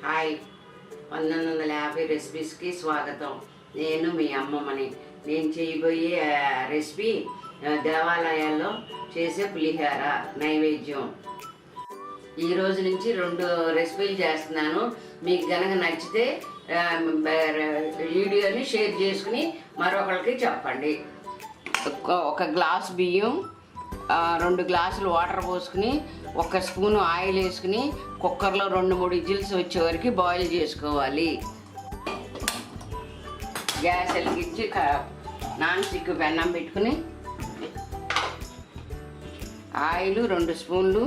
Hi 1950 రెసిపీస్కి స్వాగతం. నేను మీ అమ్మమ్మని. నేను చేయబోయే రెసిపీ దేవాలయాల్లో చేసే పులిహోర నైవేద్యం. ఈ రోజు నుంచి 2 రెసిపీలు చేస్తున్నాను. మీకు కనుక నచ్చితే వీడియోని షేర్ చేసుకుని మరొకరికి చెప్పండి. ఒక గ్లాస్ బియ్యం, 2 గ్లాసులు వాటర్ పోసుకుని 1 స్పూను ఆయిల్ వేసుకుని కుక్కర్లో 2-3 విజిల్స్ వచ్చే వరకు బాయిల్ చేసుకోవాలి. గ్యాస్ వెలిగించి నాన్ స్టిక్ పెన్నం పెట్టుకుని ఆయిల్ 2 స్పూన్లు,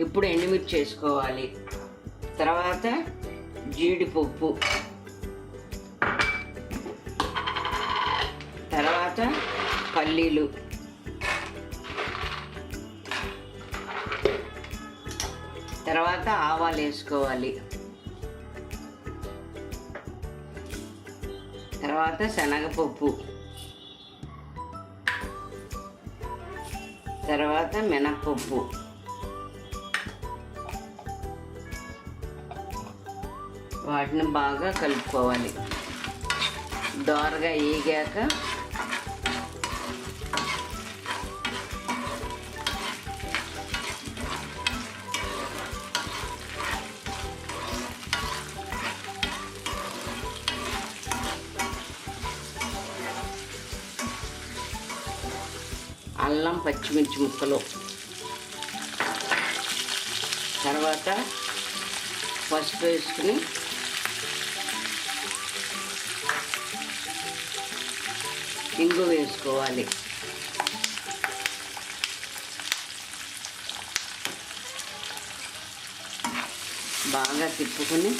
ఇప్పుడు ఎండుమిర్చి వేసుకోవాలి. తర్వాత జీడిపప్పు, తర్వాత పల్లీలు, తర్వాత ఆవాలు వేసుకోవాలి. తర్వాత శనగపప్పు, తర్వాత మినప్పప్పు, వాటిని బాగా కలుపుకోవాలి. దోరగా వేగాక అల్లం పచ్చిమిర్చి ముక్కలు, తర్వాత పసుపు వేసుకుని ఇంగు వేసుకోవాలి. బాగా తిప్పుకొని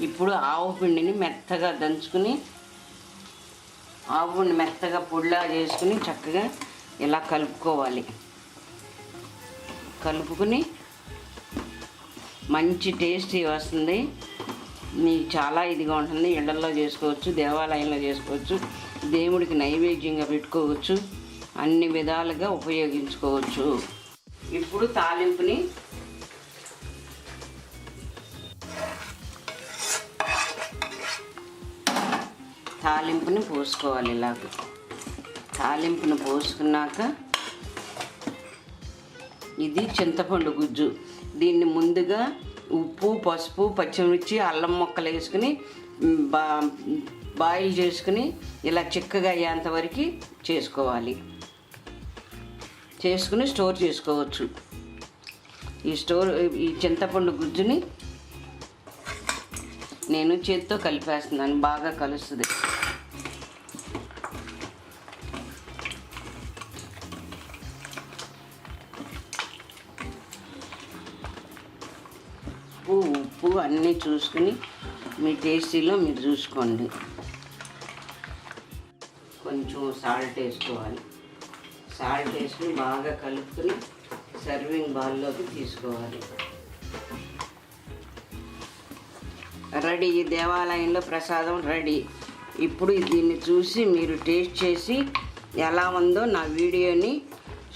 ఇప్పుడు ఆవు పిండిని మెత్తగా దంచుకుని ఆవు పిండి మెత్తగా పొడిలా చేసుకుని చక్కగా ఇలా కలుపుకోవాలి. కలుపుకుని మంచి టేస్టీ వస్తుంది. మీకు చాలా ఇదిగా ఉంటుంది. ఇళ్లలో చేసుకోవచ్చు, దేవాలయంలో చేసుకోవచ్చు, దేవుడికి నైవేద్యంగా పెట్టుకోవచ్చు, అన్ని విధాలుగా ఉపయోగించుకోవచ్చు. ఇప్పుడు తాలింపుని పోసుకోవాలి. ఇలాగ తాలింపుని పోసుకున్నాక ఇది చింతపండు గుజ్జు. దీన్ని ముందుగా ఉప్పు, పసుపు, పచ్చిమిర్చి, అల్లం ముక్కలు వేసుకుని బాయిల్ చేసుకుని ఇలా చిక్కగా అయ్యేంత వరకు చేసుకుని స్టోర్ చేసుకోవచ్చు. ఈ చింతపండు గుజ్జుని నేను చేతితో కలిపేస్తున్నాను. బాగా కలుస్తుంది. ఉప్పు అన్నీ చూసుకుని మీ టేస్టీలో మీరు చూసుకోండి. కొంచెం సాల్ట్ వేసుకోవాలి. సాల్ట్ వేసుకుని బాగా కలుపుకొని సర్వింగ్ బౌల్లోకి తీసుకోవాలి. రెడీ. దేవాలయంలో ప్రసాదం రెడీ. ఇప్పుడు దీన్ని చూసి మీరు టేస్ట్ చేసి ఎలా ఉందో నా వీడియోని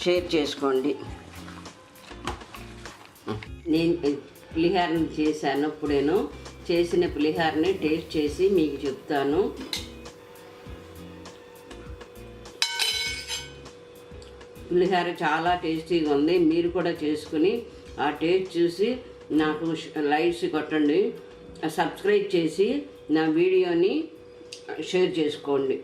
షేర్ చేసుకోండి. నేను పులిహోరని చేశాను. ఇప్పుడేను చేసిన పులిహోరని టేస్ట్ చేసి మీకు చెప్తాను. పులిహోర చాలా టేస్టీగా ఉంది. మీరు కూడా చేసుకుని ఆ టేస్ట్ చూసి నాకు లైక్స్ కొట్టండి. సబ్స్క్రైబ్ చేసి నా వీడియోని షేర్ చేసుకోండి.